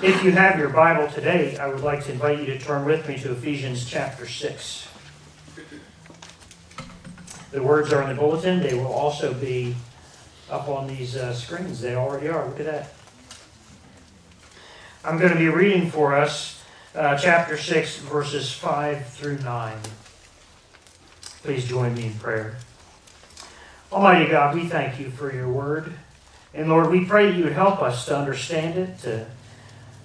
If you have your Bible today, I would like to invite you to turn with me to Ephesians Chapter 6. The words are in the bulletin. They will also be up on these screens. They already are. Look at that. I'm going to be reading for us Chapter 6, verses 5 through 9. Please join me in prayer. Almighty God, we thank you for your word. And Lord, we pray you would help us to understand it,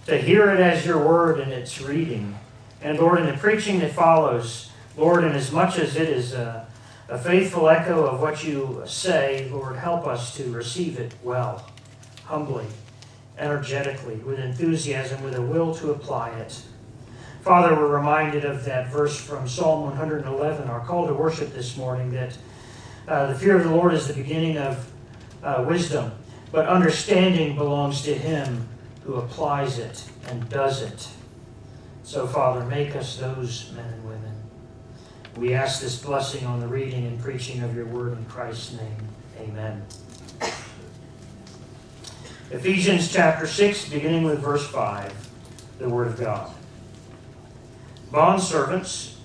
to hear it as your word in its reading. And Lord, in the preaching that follows, Lord, and as much as it is a faithful echo of what you say, Lord, help us to receive it well, humbly, energetically, with enthusiasm, with a will to apply it. Father, we're reminded of that verse from Psalm 111, our call to worship this morning, that the fear of the Lord is the beginning of wisdom, but understanding belongs to him who applies it and does it. So, Father, make us those men and women. We ask this blessing on the reading and preaching of your word in Christ's name. Amen. Ephesians chapter 6, beginning with verse 5, the word of God. Bondservants,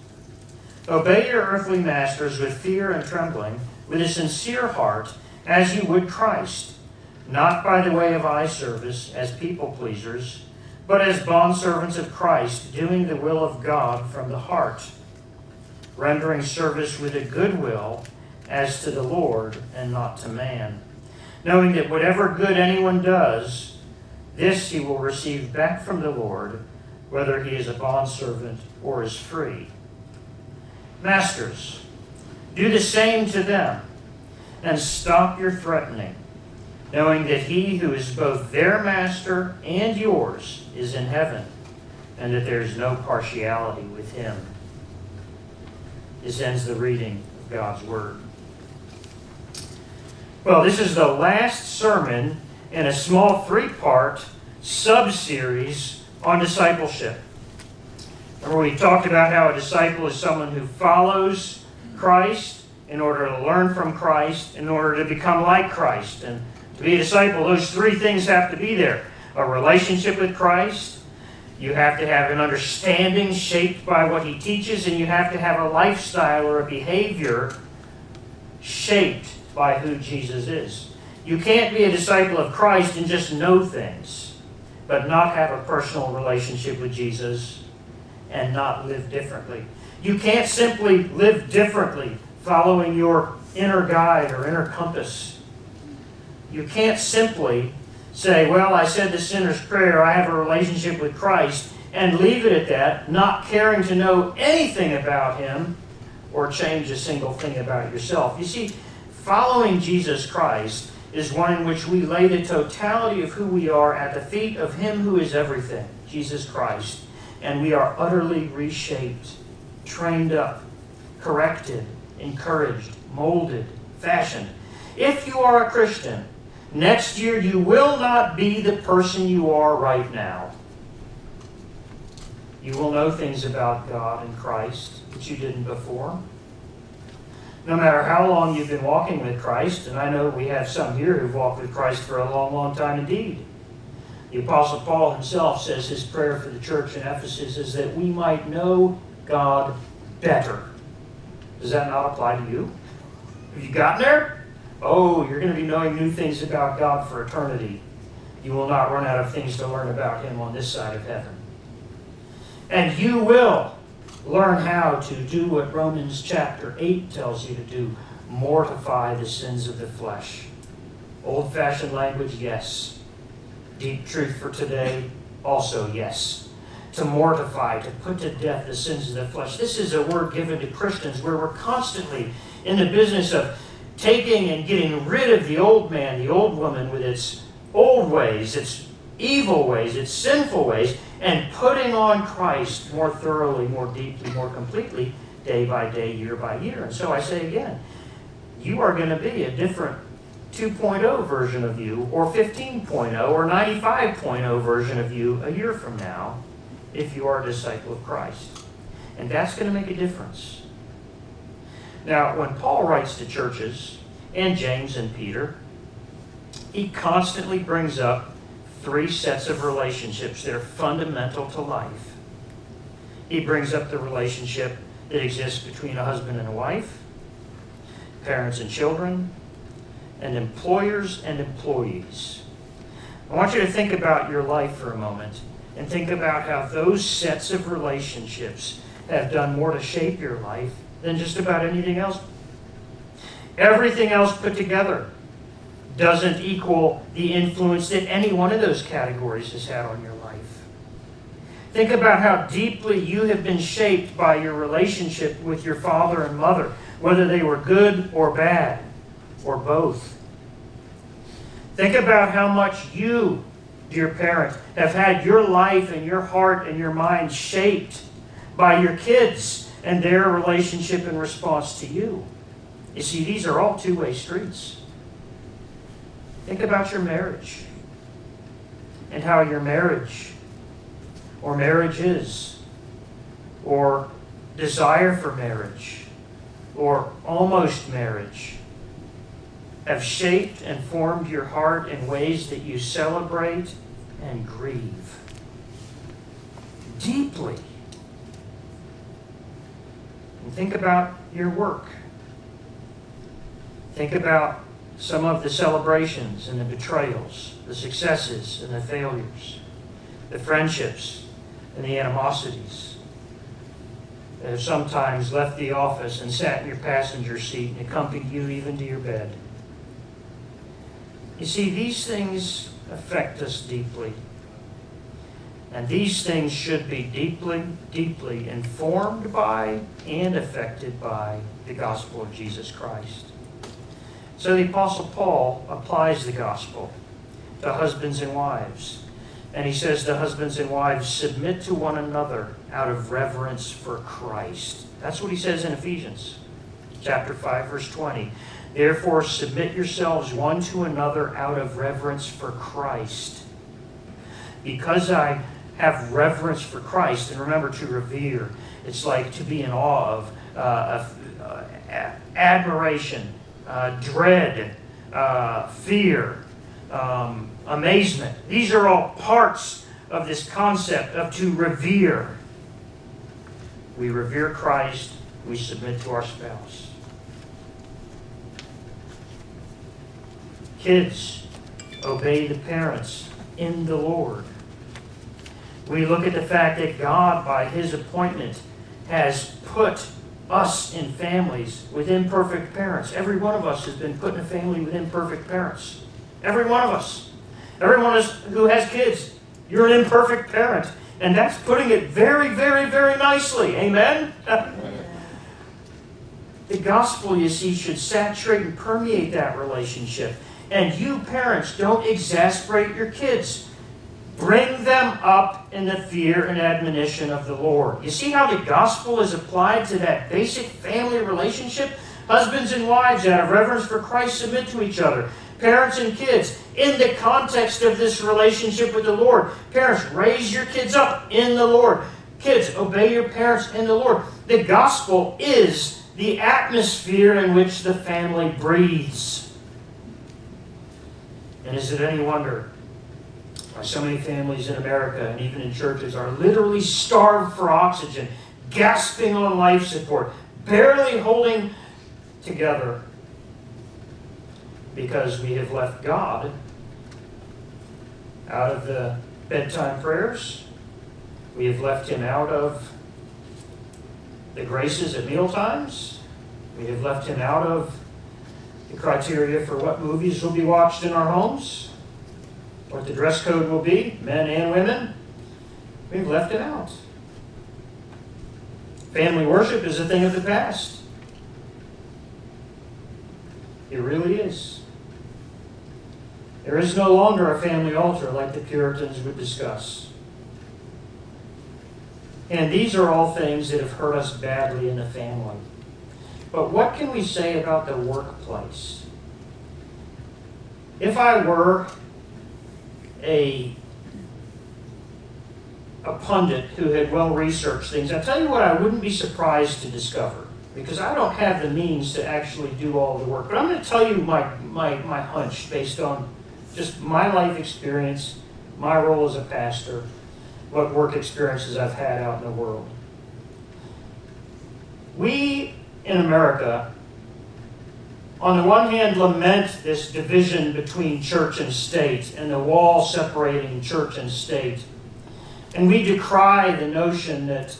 obey your earthly masters with fear and trembling, with a sincere heart, as you would Christ, not by the way of eye service as people pleasers, but as bondservants of Christ, doing the will of God from the heart, rendering service with a good will as to the Lord and not to man, knowing that whatever good anyone does, this he will receive back from the Lord, whether he is a bondservant or is free. Masters, do the same to them, and stop your threatening, knowing that he who is both their master and yours is in heaven, and that there is no partiality with him. This ends the reading of God's Word. Well, this is the last sermon in a small three-part sub-series on discipleship. Remember, we talked about how a disciple is someone who follows Christ in order to learn from Christ, in order to become like Christ. And to be a disciple, those three things have to be there. A relationship with Christ, you have to have an understanding shaped by what he teaches, and you have to have a lifestyle or a behavior shaped by who Jesus is. You can't be a disciple of Christ and just know things, but not have a personal relationship with Jesus and not live differently. You can't simply live differently following your inner guide or inner compass. You can't simply say, well, I said the sinner's prayer, I have a relationship with Christ, and leave it at that, not caring to know anything about him or change a single thing about yourself. You see, following Jesus Christ is one in which we lay the totality of who we are at the feet of him who is everything, Jesus Christ, and we are utterly reshaped, trained up, corrected, encouraged, molded, fashioned. If you are a Christian, next year you will not be the person you are right now. You will know things about God and Christ that you didn't before. No matter how long you've been walking with Christ, and I know we have some here who've walked with Christ for a long, long time indeed. The Apostle Paul himself says his prayer for the church in Ephesus is that we might know God better. Does that not apply to you? Have you gotten there? Oh, you're going to be knowing new things about God for eternity. You will not run out of things to learn about him on this side of heaven. And you will learn how to do what Romans chapter 8 tells you to do. Mortify the sins of the flesh. Old-fashioned language, yes. Deep truth for today, also yes. To mortify, to put to death the sins of the flesh. This is a word given to Christians where we're constantly in the business of taking and getting rid of the old man, the old woman with its old ways, its evil ways, its sinful ways, and putting on Christ more thoroughly, more deeply, more completely, day by day, year by year. And so I say again, you are going to be a different 2.0 version of you, or 15.0, or 95.0 version of you a year from now, if you are a disciple of Christ. And that's going to make a difference. Now, when Paul writes to churches, and James and Peter, he constantly brings up three sets of relationships that are fundamental to life. He brings up the relationship that exists between a husband and a wife, parents and children, and employers and employees. I want you to think about your life for a moment and think about how those sets of relationships have done more to shape your life than just about anything else. Everything else put together doesn't equal the influence that any one of those categories has had on your life. Think about how deeply you have been shaped by your relationship with your father and mother, whether they were good or bad, or both. Think about how much you, dear parent, have had your life and your heart and your mind shaped by your kids and their relationship in response to you. You see, these are all two-way streets. Think about your marriage and how your marriage or marriages or desire for marriage or almost marriage have shaped and formed your heart in ways that you celebrate and grieve deeply. And think about your work. Think about some of the celebrations and the betrayals, the successes and the failures, the friendships and the animosities that have sometimes left the office and sat in your passenger seat and accompanied you even to your bed. You see, these things affect us deeply. And these things should be deeply, deeply informed by and affected by the gospel of Jesus Christ. So the Apostle Paul applies the gospel to husbands and wives. And he says to husbands and wives, submit to one another out of reverence for Christ. That's what he says in Ephesians Chapter 5, verse 20. Therefore, submit yourselves one to another out of reverence for Christ. Because I have reverence for Christ, and remember to revere, it's like to be in awe of, admiration, dread, fear, amazement. These are all parts of this concept of to revere. We revere Christ, we submit to our spouse. Kids, obey the parents in the Lord. We look at the fact that God, by His appointment, has put us in families with imperfect parents. Every one of us has been put in a family with imperfect parents. Every one of us. Everyone who has kids, you're an imperfect parent. And that's putting it very, very, very nicely. Amen? The gospel, you see, should saturate and permeate that relationship. And you parents, don't exasperate your kids. Bring them up in the fear and admonition of the Lord. You see how the gospel is applied to that basic family relationship? Husbands and wives, out of reverence for Christ, submit to each other. Parents and kids, in the context of this relationship with the Lord. Parents, raise your kids up in the Lord. Kids, obey your parents in the Lord. The gospel is the atmosphere in which the family breathes. And is it any wonder why so many families in America and even in churches are literally starved for oxygen, gasping on life support, barely holding together? Because we have left God out of the bedtime prayers. We have left Him out of the graces at meal times. We have left Him out of the criteria for what movies will be watched in our homes, what the dress code will be, men and women. We've left it out. Family worship is a thing of the past. It really is. There is no longer a family altar like the Puritans would discuss. And these are all things that have hurt us badly in the family. But what can we say about the workplace? If I were a pundit who had well-researched things, I'll tell you what I wouldn't be surprised to discover, because I don't have the means to actually do all the work. But I'm going to tell you my hunch based on just my life experience, my role as a pastor, what work experiences I've had out in the world. We in America, on the one hand, lament this division between church and state and the wall separating church and state. And we decry the notion that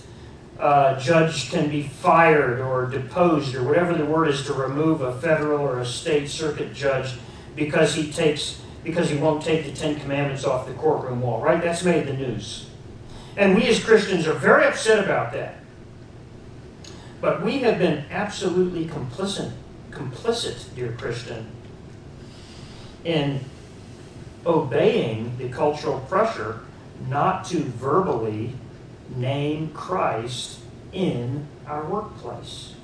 a judge can be fired or deposed or whatever the word is to remove a federal or a state circuit judge because he won't take the Ten Commandments off the courtroom wall, right? That's made the news. And we as Christians are very upset about that. But we have been absolutely complicit, dear Christian, in obeying the cultural pressure not to verbally name Christ in our workplace.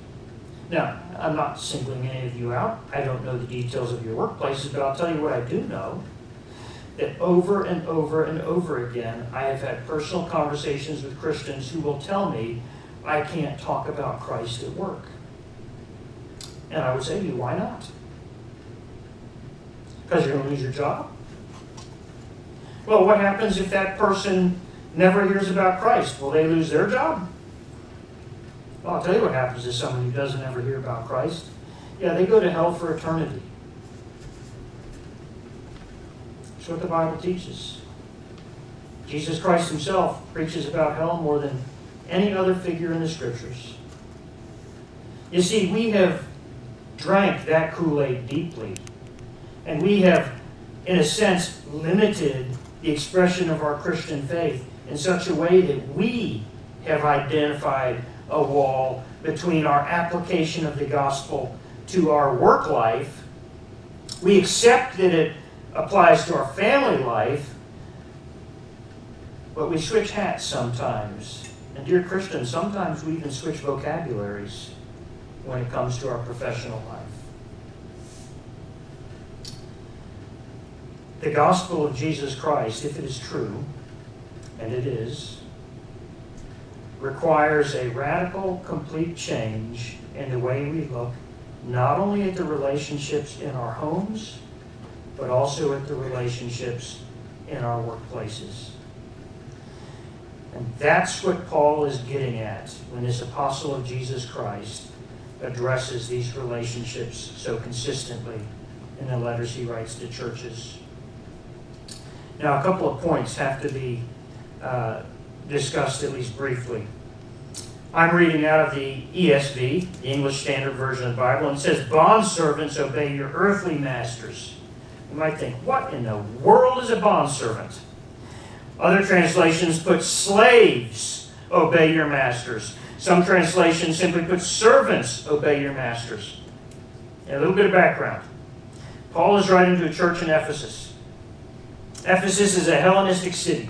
Now, I'm not singling any of you out. I don't know the details of your workplaces, but I'll tell you what I do know. That over and over and over again, I have had personal conversations with Christians who will tell me, I can't talk about Christ at work. And I would say to you, why not? Because you're going to lose your job? Well, what happens if that person never hears about Christ? Will they lose their job? Well, I'll tell you what happens to someone who doesn't ever hear about Christ. Yeah, they go to hell for eternity. That's what the Bible teaches. Jesus Christ himself preaches about hell more than any other figure in the Scriptures. You see, we have drank that Kool-Aid deeply, and we have, in a sense, limited the expression of our Christian faith in such a way that we have identified a wall between our application of the gospel to our work life. We accept that it applies to our family life, but we switch hats sometimes. And dear Christians, sometimes we even switch vocabularies when it comes to our professional life. The gospel of Jesus Christ, if it is true, and it is, requires a radical, complete change in the way we look, not only at the relationships in our homes, but also at the relationships in our workplaces. And that's what Paul is getting at when this apostle of Jesus Christ addresses these relationships so consistently in the letters he writes to churches. Now, a couple of points have to be discussed at least briefly. I'm reading out of the ESV, the English Standard Version of the Bible, and it says, "Bondservants, obey your earthly masters." You might think, what in the world is a bondservant? Other translations put, "Slaves, obey your masters." Some translations simply put, "Servants, obey your masters." And a little bit of background. Paul is writing to a church in Ephesus. Ephesus is a Hellenistic city.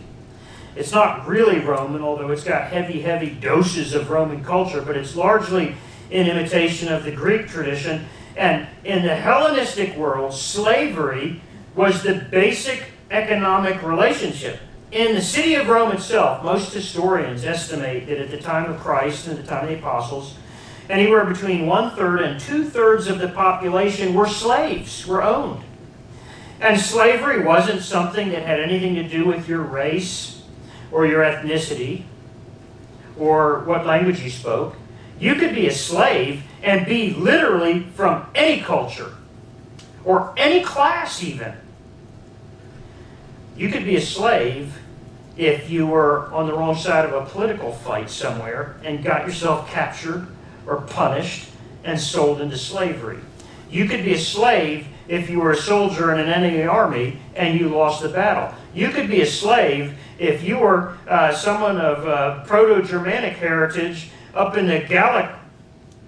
It's not really Roman, although it's got heavy doses of Roman culture, but it's largely in imitation of the Greek tradition. And in the Hellenistic world, slavery was the basic economic relationship. In the city of Rome itself, most historians estimate that at the time of Christ and at the time of the apostles, anywhere between 1/3 and 2/3 of the population were slaves, were owned. And slavery wasn't something that had anything to do with your race or your ethnicity or what language you spoke. You could be a slave and be literally from any culture or any class even. You could be a slave if you were on the wrong side of a political fight somewhere and got yourself captured or punished and sold into slavery. You could be a slave if you were a soldier in an enemy army and you lost the battle. You could be a slave if you were someone of Proto-Germanic heritage up in the Gallic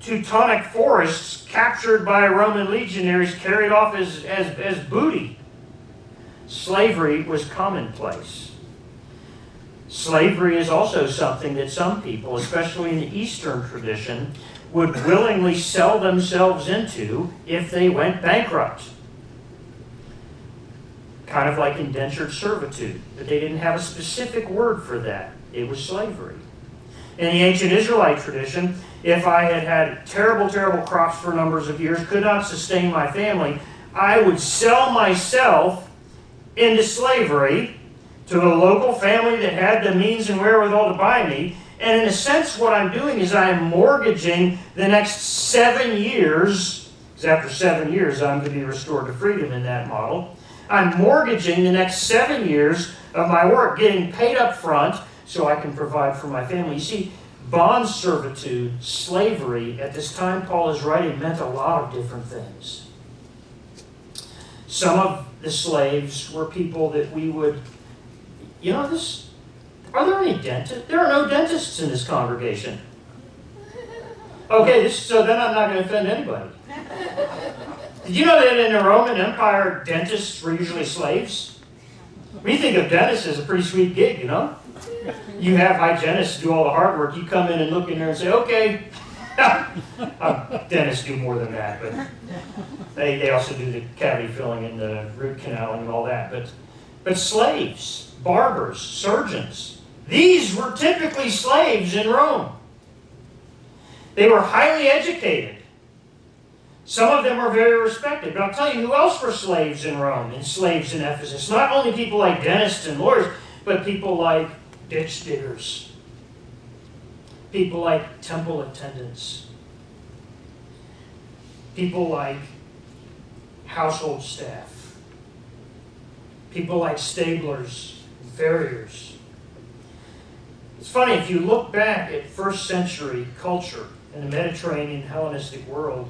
Teutonic forests, captured by Roman legionaries, carried off as booty. Slavery was commonplace. Slavery is also something that some people, especially in the Eastern tradition, would willingly sell themselves into if they went bankrupt. Kind of like indentured servitude, but they didn't have a specific word for that. It was slavery. In the ancient Israelite tradition, if I had had terrible crops for numbers of years, could not sustain my family, I would sell myself into slavery to a local family that had the means and wherewithal to buy me. And in a sense, what I'm doing is I am mortgaging the next 7 years, because after 7 years, I'm going to be restored to freedom in that model. I'm mortgaging the next 7 years of my work, getting paid up front so I can provide for my family. You see, bond servitude, slavery, at this time Paul is writing, meant a lot of different things. Some of the slaves were people that we would, are there any dentists? There are no dentists in this congregation. Okay, so then I'm not going to offend anybody. Did you know that in the Roman Empire, dentists were usually slaves? We think of dentists as a pretty sweet gig, You have hygienists do all the hard work. You come in and look in there and say, okay. Dentists do more than that, but they also do the cavity filling and the root canaling and all that. But slaves, barbers, surgeons, these were typically slaves in Rome. They were highly educated. Some of them were very respected. But I'll tell you who else were slaves in Rome and slaves in Ephesus. Not only people like dentists and lawyers, but people like ditch diggers, people like temple attendants, people like household staff, people like stablers and farriers. It's funny, if you look back at first century culture in the Mediterranean Hellenistic world,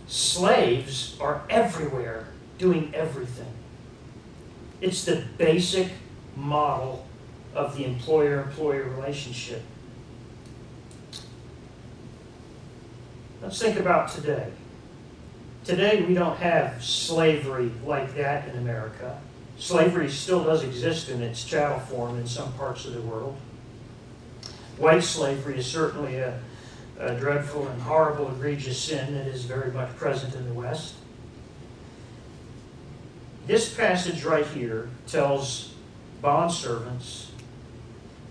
slaves are everywhere doing everything. It's the basic model of the employer-employee relationship. Let's think about today. Today we don't have slavery like that in America. Slavery still does exist in its chattel form in some parts of the world. White slavery is certainly a dreadful and horrible, egregious sin that is very much present in the West. This passage right here tells bondservants,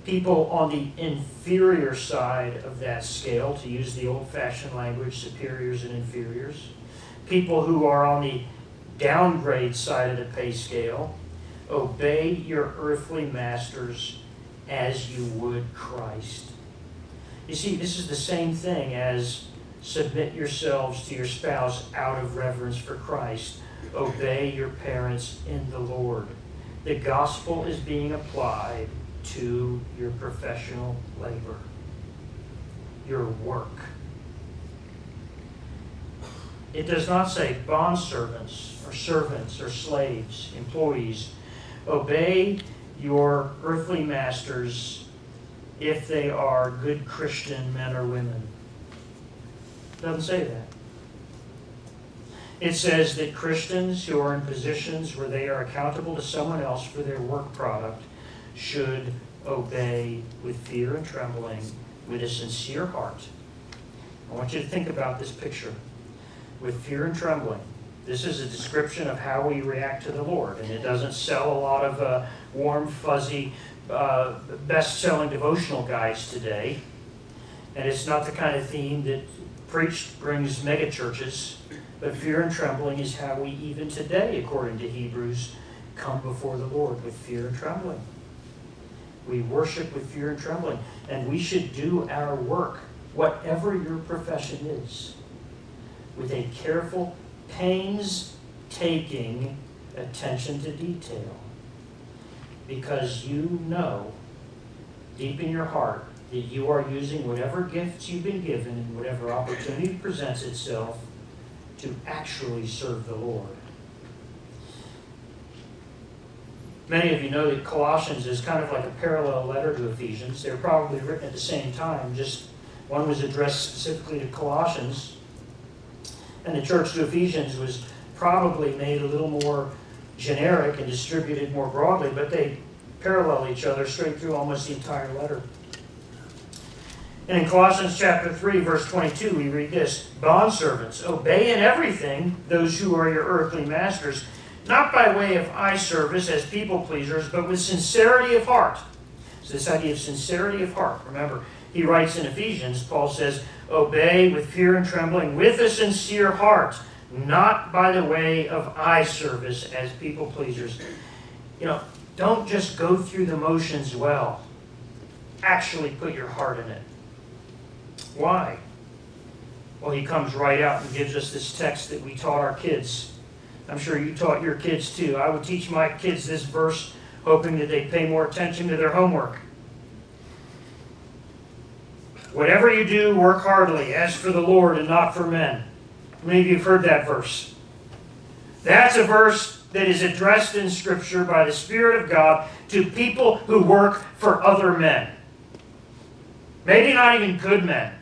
people on the inferior side of that scale, to use the old-fashioned language, superiors and inferiors, people who are on the downgrade side of the pay scale, obey your earthly masters as you would Christ. You see, this is the same thing as submit yourselves to your spouse out of reverence for Christ. Obey your parents in the Lord. The gospel is being applied to your professional labor, your work. It does not say bondservants or servants or slaves, employees. Obey your earthly masters if they are good Christian men or women. It doesn't say that. It says that Christians who are in positions where they are accountable to someone else for their work product should obey with fear and trembling, with a sincere heart. I want you to think about this picture. With fear and trembling. This is a description of how we react to the Lord, and it doesn't sell a lot of warm, fuzzy, best-selling devotional guides today. And it's not the kind of theme that preached brings megachurches. But fear and trembling is how we, even today, according to Hebrews, come before the Lord with fear and trembling. We worship with fear and trembling. And we should do our work, whatever your profession is, with a careful, painstaking attention to detail. Because you know, deep in your heart, that you are using whatever gifts you've been given and whatever opportunity presents itself to actually serve the Lord. Many of you know that Colossians is kind of like a parallel letter to Ephesians. They were probably written at the same time, just one was addressed specifically to Colossians, and the church to Ephesians was probably made a little more generic and distributed more broadly, but they parallel each other straight through almost the entire letter. And in Colossians chapter 3, verse 22, we read this, bondservants, obey in everything those who are your earthly masters, not by way of eye service as people pleasers, but with sincerity of heart. So this idea of sincerity of heart. Remember, he writes in Ephesians, Paul says, obey with fear and trembling, with a sincere heart, not by the way of eye service as people pleasers. Don't just go through the motions well. Actually put your heart in it. Why? Well, he comes right out and gives us this text that we taught our kids. I'm sure you taught your kids too. I would teach my kids this verse, hoping that they pay more attention to their homework. Whatever you do, work heartily, as for the Lord and not for men. Many of you have heard that verse. That's a verse that is addressed in Scripture by the Spirit of God to people who work for other men. Maybe not even good men.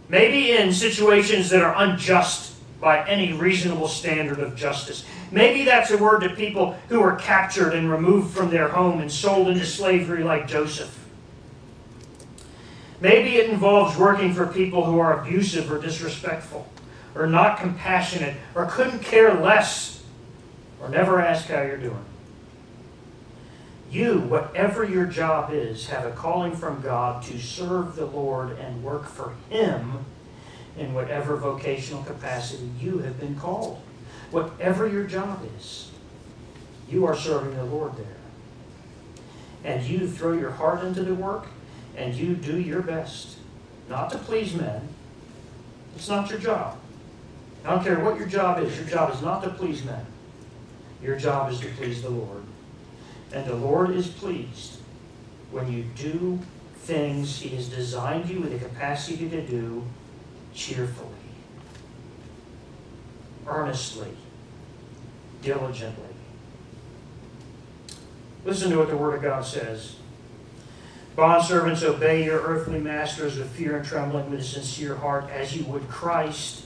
Maybe in situations that are unjust by any reasonable standard of justice. Maybe that's a word to people who were captured and removed from their home and sold into slavery like Joseph. Maybe it involves working for people who are abusive or disrespectful, or not compassionate, or couldn't care less, or never ask how you're doing. You, whatever your job is, have a calling from God to serve the Lord and work for Him in whatever vocational capacity you have been called. Whatever your job is, you are serving the Lord there. And you throw your heart into the work, and you do your best, not to please men. It's not your job. I don't care what your job is. Your job is not to please men. Your job is to please the Lord. And the Lord is pleased when you do things He has designed you with the capacity to do cheerfully, earnestly, diligently. Listen to what the Word of God says. Bondservants, obey your earthly masters with fear and trembling, with a sincere heart, as you would Christ,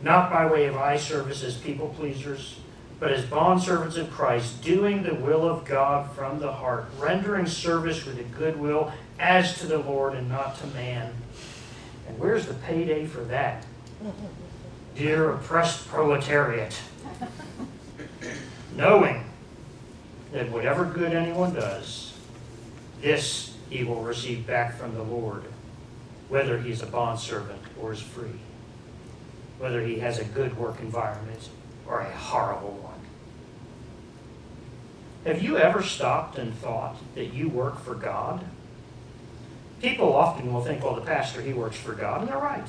not by way of eye service as people pleasers, but as bondservants of Christ, doing the will of God from the heart, rendering service with a good will as to the Lord and not to man. And where's the payday for that? Dear oppressed proletariat, knowing that whatever good anyone does, this he will receive back from the Lord, whether he's a bondservant or is free, whether he has a good work environment or a horrible one. Have you ever stopped and thought that you work for God? People often will think, well, the pastor, he works for God, and they're right.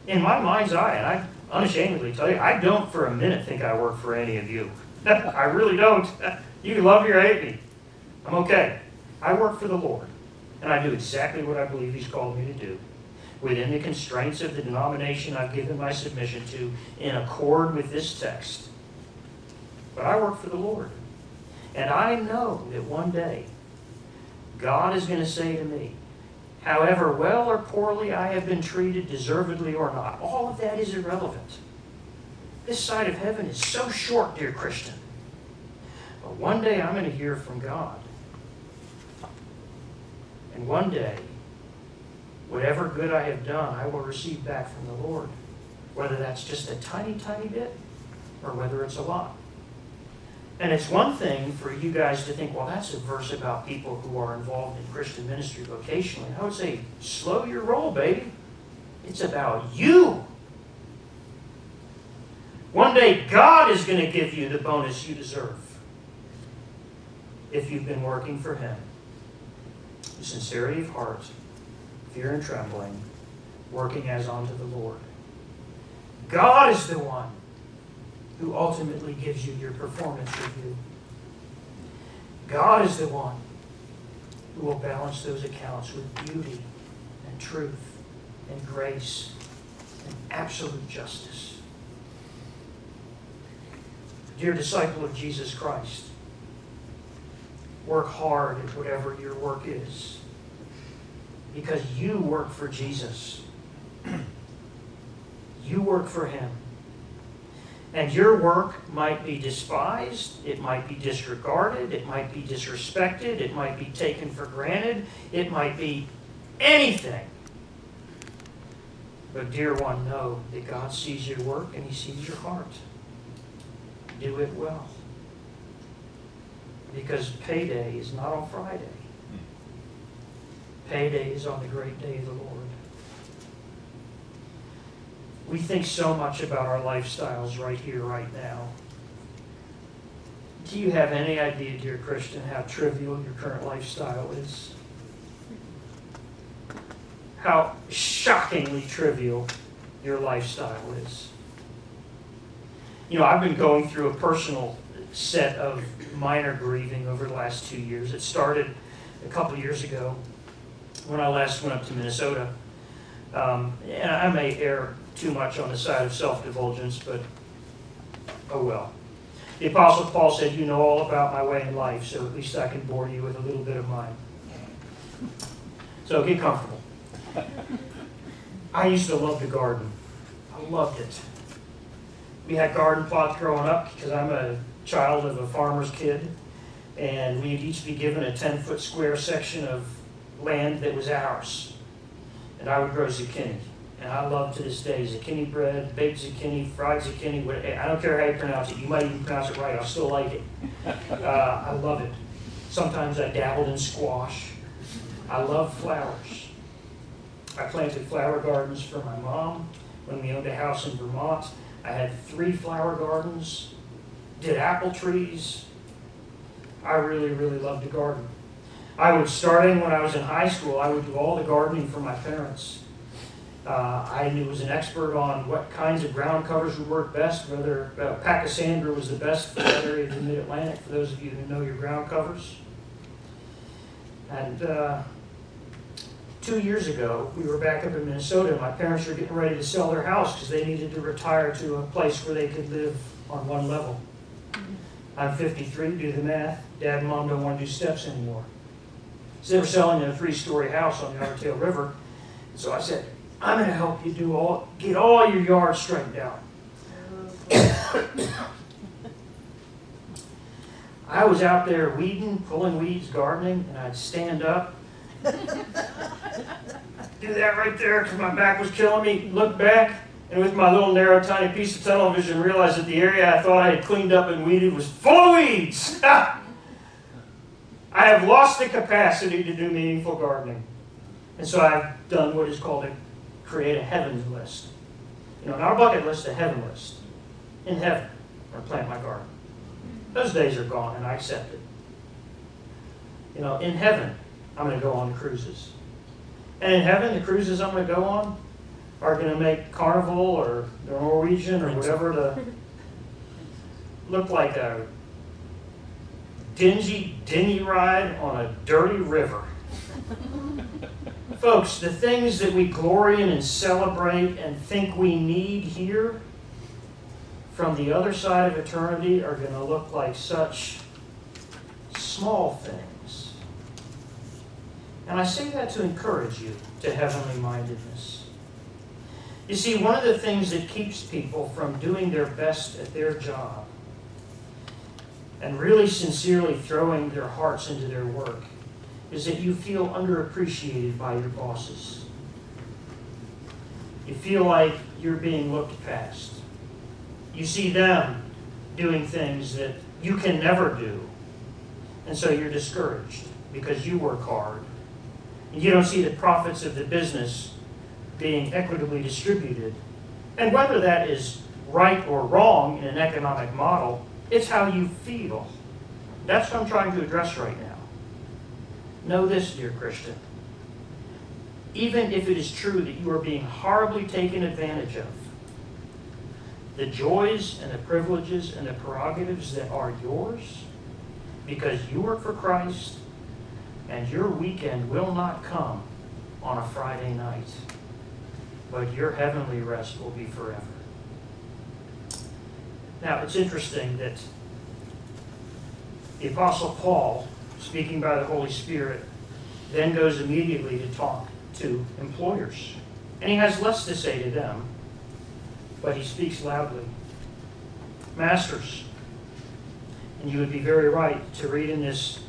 In my mind's eye, and I unashamedly tell you, I don't for a minute think I work for any of you. I really don't. You can love me or hate me. I'm okay. I work for the Lord, and I do exactly what I believe He's called me to do, within the constraints of the denomination I've given my submission to, in accord with this text. But I work for the Lord. And I know that one day, God is going to say to me, however well or poorly I have been treated, deservedly or not, all of that is irrelevant. This side of heaven is so short, dear Christian. But one day I'm going to hear from God. And one day, whatever good I have done, I will receive back from the Lord. Whether that's just a tiny, tiny bit, or whether it's a lot. And it's one thing for you guys to think, well, that's a verse about people who are involved in Christian ministry vocationally. I would say, slow your roll, baby. It's about you. One day, God is going to give you the bonus you deserve if you've been working for Him. With sincerity of heart, fear and trembling, working as unto the Lord. God is the one who ultimately gives you your performance review. God is the one who will balance those accounts with beauty and truth and grace and absolute justice. Dear disciple of Jesus Christ, work hard at whatever your work is, because you work for Jesus. You work for Him. And your work might be despised, it might be disregarded, it might be disrespected, it might be taken for granted, it might be anything. But dear one, know that God sees your work and He sees your heart. Do it well. Because payday is not on Friday. Payday is on the great day of the Lord. We think so much about our lifestyles right here, right now. Do you have any idea, dear Christian, how trivial your current lifestyle is? How shockingly trivial your lifestyle is. You know, I've been going through a personal set of minor grieving over the last 2 years. It started a couple years ago when I last went up to Minnesota. And I may err too much on the side of self-divulgence, but oh well. The Apostle Paul said, you know all about my way in life, so at least I can bore you with a little bit of mine. So get comfortable. I used to love to garden. I loved it. We had garden plots growing up because I'm a child of a farmer's kid, and we'd each be given a 10-foot square section of land that was ours. And I would grow zucchini. And I love to this day zucchini bread, baked zucchini, fried zucchini. I don't care how you pronounce it. You might even pronounce it right. I'll still like it. I love it. Sometimes I dabbled in squash. I love flowers. I planted flower gardens for my mom when we owned a house in Vermont. I had 3 flower gardens, did apple trees. I really, really loved to garden. Starting when I was in high school, I would do all the gardening for my parents. I was an expert on what kinds of ground covers would work best, whether Pachysandra was the best for that area of the Mid-Atlantic, for those of you who know your ground covers. And 2 years ago, we were back up in Minnesota, and my parents were getting ready to sell their house because they needed to retire to a place where they could live on one level. I'm 53, do the math. Dad and Mom don't want to do steps anymore. So they were selling a 3-story house on the Untitled River. So I said, I'm going to help you get all your yards straightened out. I was out there weeding, pulling weeds, gardening, and I'd stand up, do that right there because my back was killing me, look back, and with my little narrow, tiny piece of tunnel vision, realized that the area I thought I had cleaned up and weeded was full of weeds. I have lost the capacity to do meaningful gardening. And so I've done what is called create a heavens list. You know, not a bucket list, a heaven list. In heaven, I'm going to plant my garden. Those days are gone, and I accept it. You know, in heaven, I'm going to go on cruises. And in heaven, the cruises I'm going to go on are going to make Carnival or the Norwegian or whatever look like a dingy dinghy ride on a dirty river. Folks, the things that we glory in and celebrate and think we need here from the other side of eternity are going to look like such small things. And I say that to encourage you to heavenly mindedness. You see, one of the things that keeps people from doing their best at their job and really sincerely throwing their hearts into their work is that you feel underappreciated by your bosses. You feel like you're being looked past. You see them doing things that you can never do, and so you're discouraged because you work hard. And you don't see the profits of the business being equitably distributed. And whether that is right or wrong in an economic model, it's how you feel. That's what I'm trying to address right now. Know this, dear Christian. Even if it is true that you are being horribly taken advantage of, the joys and the privileges and the prerogatives that are yours because you work for Christ and your weekend will not come on a Friday night, but your heavenly rest will be forever. Now, it's interesting that the Apostle Paul, speaking by the Holy Spirit, then goes immediately to talk to employers. And he has less to say to them, but he speaks loudly. Masters, and you would be very right to read in this,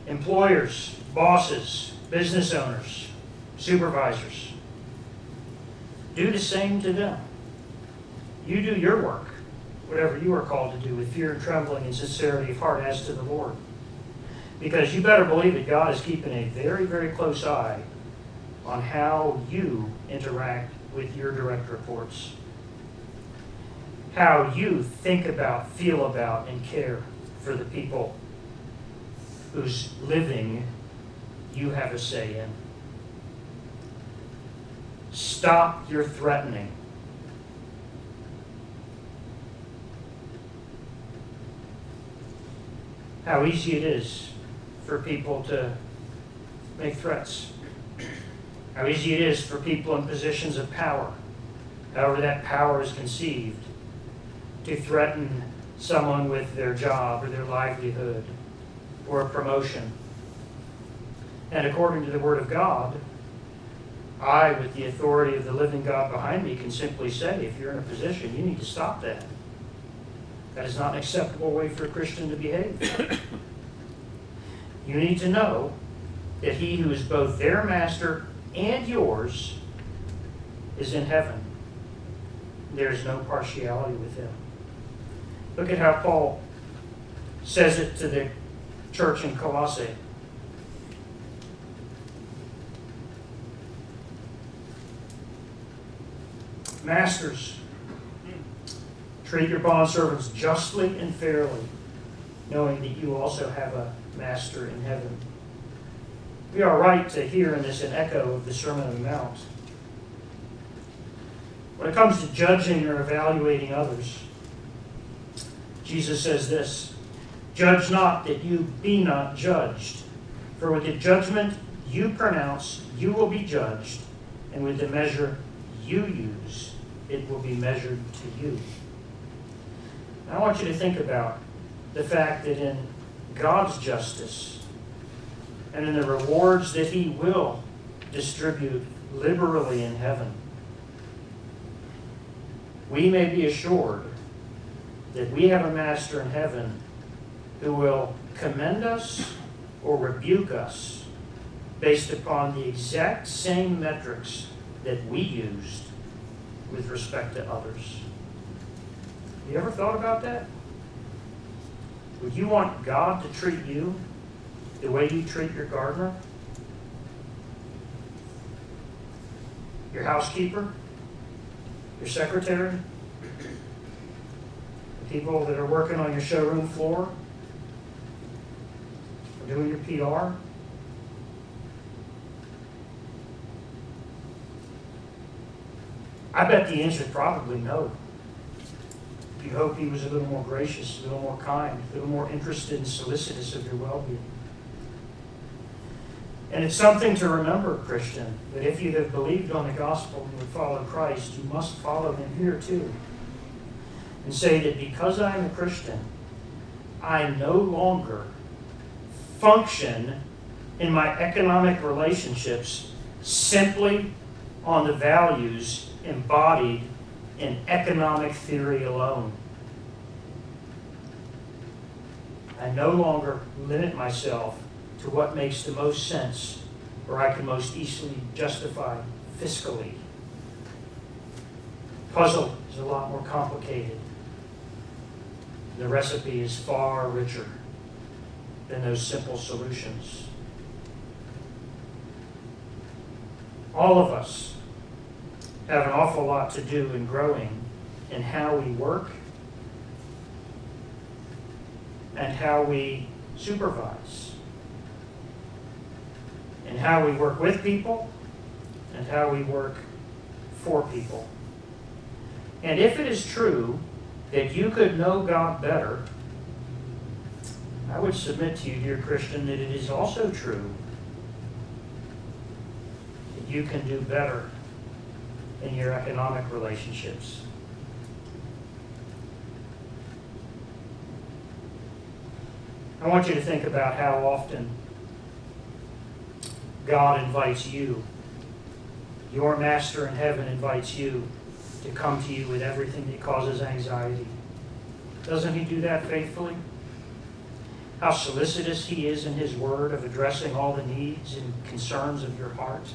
employers, bosses, business owners, supervisors, do the same to them. You do your work, whatever you are called to do, with fear and trembling and sincerity of heart as to the Lord. Because you better believe that God is keeping a very, very close eye on how you interact with your direct reports. how you think about, feel about, and care for the people whose living you have a say in. Stop your threatening. How easy it is for people to make threats. How easy it is for people in positions of power, however that power is conceived, to threaten someone with their job or their livelihood or a promotion. And according to the Word of God, I, with the authority of the living God behind me, can simply say, if you're in a position, you need to stop that. That is not an acceptable way for a Christian to behave. You need to know that he who is both their master and yours is in heaven. There is no partiality with him. Look at how Paul says it to the church in Colossae. Masters, treat your bondservants justly and fairly, knowing that you also have a master in heaven. We are right to hear in this an echo of the Sermon on the Mount. When it comes to judging or evaluating others, Jesus says this, "Judge not that you be not judged. For with the judgment you pronounce, you will be judged, and with the measure you use, it will be measured to you." I want you to think about the fact that in God's justice and in the rewards that He will distribute liberally in heaven, we may be assured that we have a master in heaven who will commend us or rebuke us based upon the exact same metrics that we used with respect to others. Have you ever thought about that? Would you want God to treat you the way you treat your gardener? Your housekeeper? Your secretary? The people that are working on your showroom floor? Or doing your PR? I bet the answer is probably no. You hope He was a little more gracious, a little more kind, a little more interested and solicitous of your well-being. And it's something to remember, Christian, that if you have believed on the gospel and would follow Christ, you must follow Him here too. And say that because I am a Christian, I no longer function in my economic relationships simply on the values embodied in economic theory alone. I no longer limit myself to what makes the most sense or I can most easily justify fiscally. Puzzle is a lot more complicated. The recipe is far richer than those simple solutions. All of us have an awful lot to do in growing in how we work and how we supervise, and how we work with people and how we work for people. And if it is true that you could know God better, I would submit to you, dear Christian, that it is also true that you can do better in your economic relationships. I want you to think about how often God invites you, your Master in heaven invites you to come to you with everything that causes anxiety. Doesn't He do that faithfully? How solicitous He is in His word of addressing all the needs and concerns of your heart.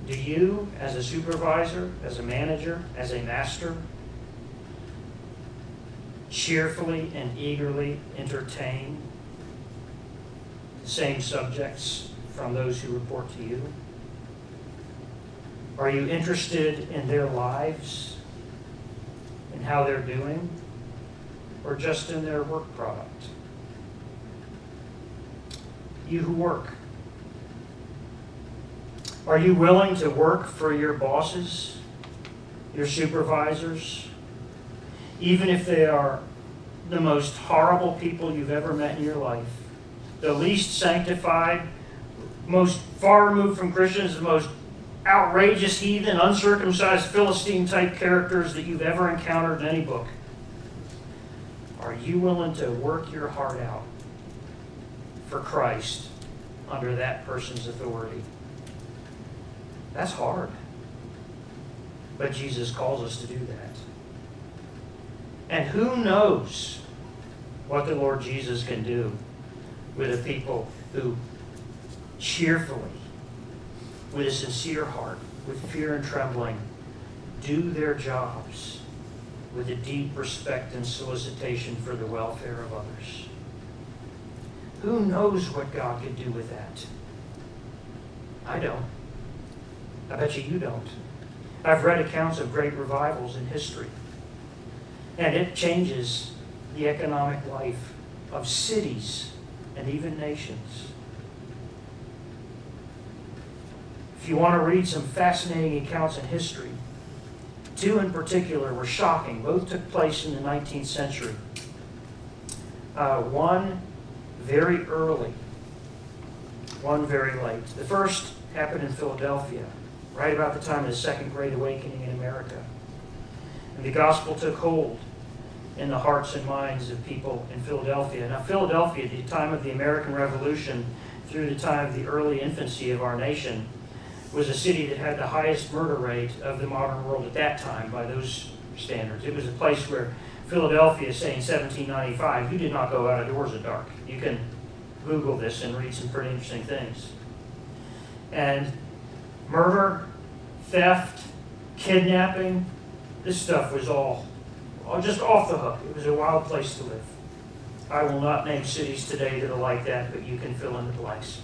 Do you, as a supervisor, as a manager, as a master, cheerfully and eagerly entertain the same subjects from those who report to you? Are you interested in their lives in how they're doing or just in their work product? You who work, are you willing to work for your bosses, your supervisors, even if they are the most horrible people you've ever met in your life, the least sanctified, most far removed from Christians, the most outrageous heathen, uncircumcised Philistine-type characters that you've ever encountered in any book? Are you willing to work your heart out for Christ under that person's authority? That's hard. But Jesus calls us to do that. And who knows what the Lord Jesus can do with a people who cheerfully, with a sincere heart, with fear and trembling, do their jobs with a deep respect and solicitation for the welfare of others. Who knows what God could do with that? I don't. I bet you don't. I've read accounts of great revivals in history, and it changes the economic life of cities and even nations. If you want to read some fascinating accounts in history, two in particular were shocking. Both took place in the 19th century. One very early, one very late. The first happened in Philadelphia, right about the time of the Second Great Awakening in America. And the gospel took hold in the hearts and minds of people in Philadelphia. Now, Philadelphia, at the time of the American Revolution, through the time of the early infancy of our nation, was a city that had the highest murder rate of the modern world at that time by those standards. It was a place where Philadelphia, say in 1795, you did not go out of doors at dark. You can Google this and read some pretty interesting things. And murder, theft, kidnapping, this stuff was all just off the hook. It was a wild place to live. I will not name cities today that are like that, but you can fill in the blanks.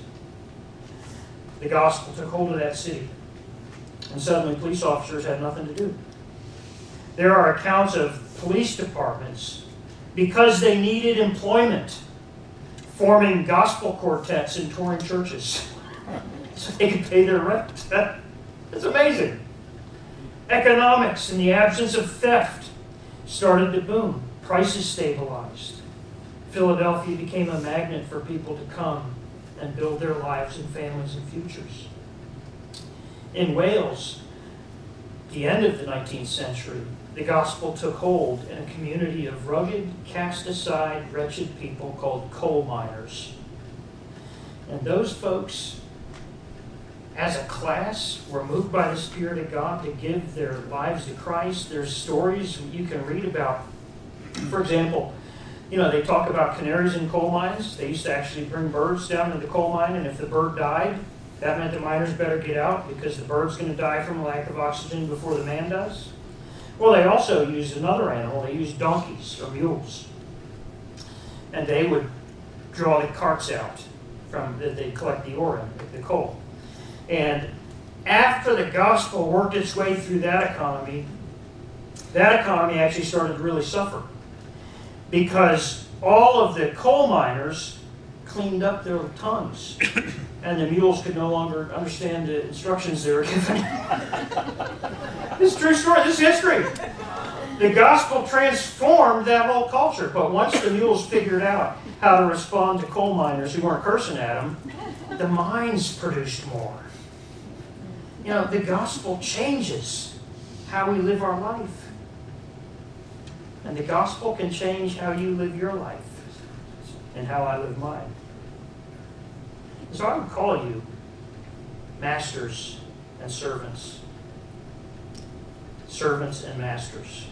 The gospel took hold of that city, and suddenly police officers had nothing to do. There are accounts of police departments, because they needed employment, forming gospel quartets and touring churches so they could pay their rent. That's amazing. Economics, in the absence of theft, started to boom. Prices stabilized. Philadelphia became a magnet for people to come and build their lives and families and futures. In Wales, at the end of the 19th century, the gospel took hold in a community of rugged, cast-aside, wretched people called coal miners. And those folks, as a class, were moved by the Spirit of God to give their lives to Christ. There's stories you can read about. For example, they talk about canaries in coal mines. They used to actually bring birds down to the coal mine, and if the bird died, that meant the miners better get out because the bird's going to die from a lack of oxygen before the man does. Well, they also used another animal. They used donkeys or mules. And they would draw the carts out that they'd collect the ore in, the coal. And after the gospel worked its way through that economy actually started to really suffer, because all of the coal miners cleaned up their tongues, and the mules could no longer understand the instructions they were given. This is a true story. This is history. The gospel transformed that whole culture, but once the mules figured out how to respond to coal miners who weren't cursing at them, the mines produced more. The gospel changes how we live our life. And the gospel can change how you live your life and how I live mine. So I would call you masters and servants. Servants and masters.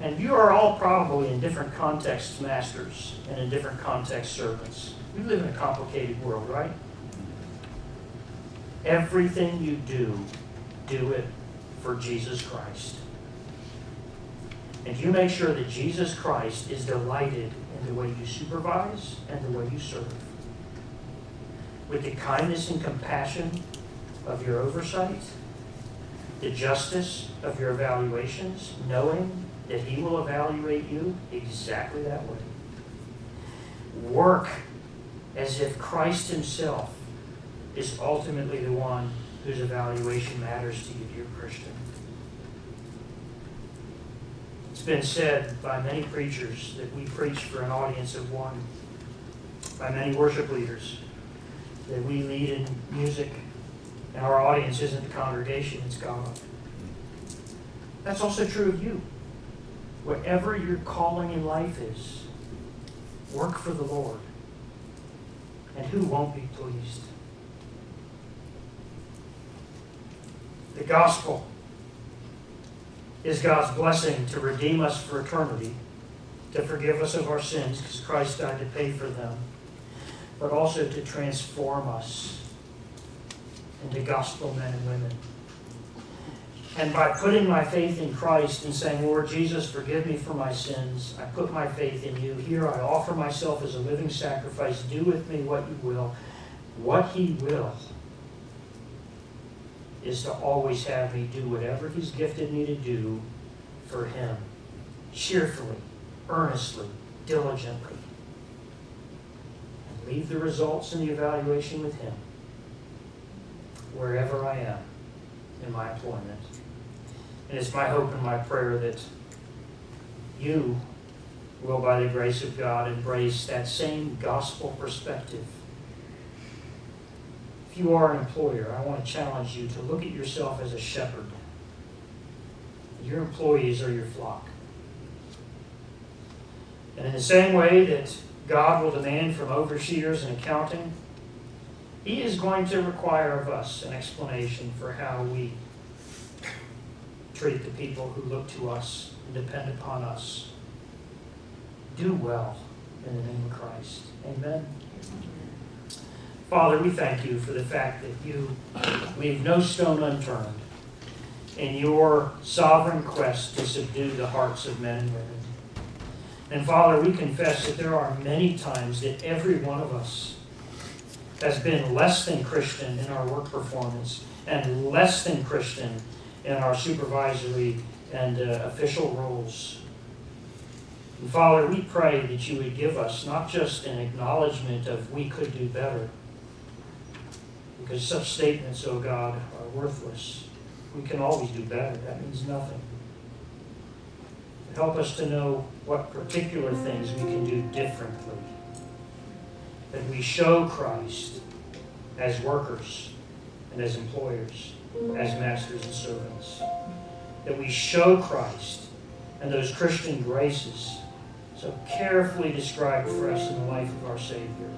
And you are all probably in different contexts masters and in different contexts servants. We live in a complicated world, right? Everything you do it for Jesus Christ. And you make sure that Jesus Christ is delighted in the way you supervise and the way you serve. With the kindness and compassion of your oversight, the justice of your evaluations, knowing that He will evaluate you exactly that way. Work as if Christ Himself is ultimately the one whose evaluation matters to you, dear Christian. It's been said by many preachers that we preach for an audience of one, by many worship leaders, that we lead in music, and our audience isn't the congregation, it's God. That's also true of you. Whatever your calling in life is, work for the Lord. And who won't be pleased? The gospel is God's blessing to redeem us for eternity, to forgive us of our sins because Christ died to pay for them, but also to transform us into gospel men and women. And by putting my faith in Christ and saying, Lord Jesus, forgive me for my sins, I put my faith in you. Here I offer myself as a living sacrifice. Do with me what you will. What He will is to always have me do whatever He's gifted me to do for Him, cheerfully, earnestly, diligently. And leave the results in the evaluation with Him, wherever I am in my employment. And it's my hope and my prayer that you will, by the grace of God, embrace that same gospel perspective. If you are an employer, I want to challenge you to look at yourself as a shepherd. Your employees are your flock. And in the same way that God will demand from overseers and accounting, He is going to require of us an explanation for how we treat the people who look to us and depend upon us. Do well in the name of Christ. Amen. Father, we thank you for the fact that you leave no stone unturned in your sovereign quest to subdue the hearts of men and women. And Father, we confess that there are many times that every one of us has been less than Christian in our work performance and less than Christian in our supervisory and official roles. And Father, we pray that you would give us not just an acknowledgement of we could do better, because such statements, oh God, are worthless. We can always do better. That means nothing. Help us to know what particular things we can do differently. That we show Christ as workers and as employers, as masters and servants. That we show Christ and those Christian graces so carefully described for us in the life of our Savior.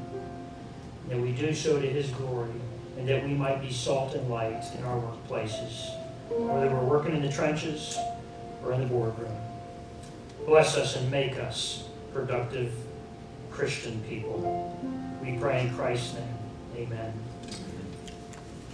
And that we do so to His glory, and that we might be salt and light in our workplaces, whether we're working in the trenches or in the boardroom. Bless us and make us productive Christian people. We pray in Christ's name. Amen.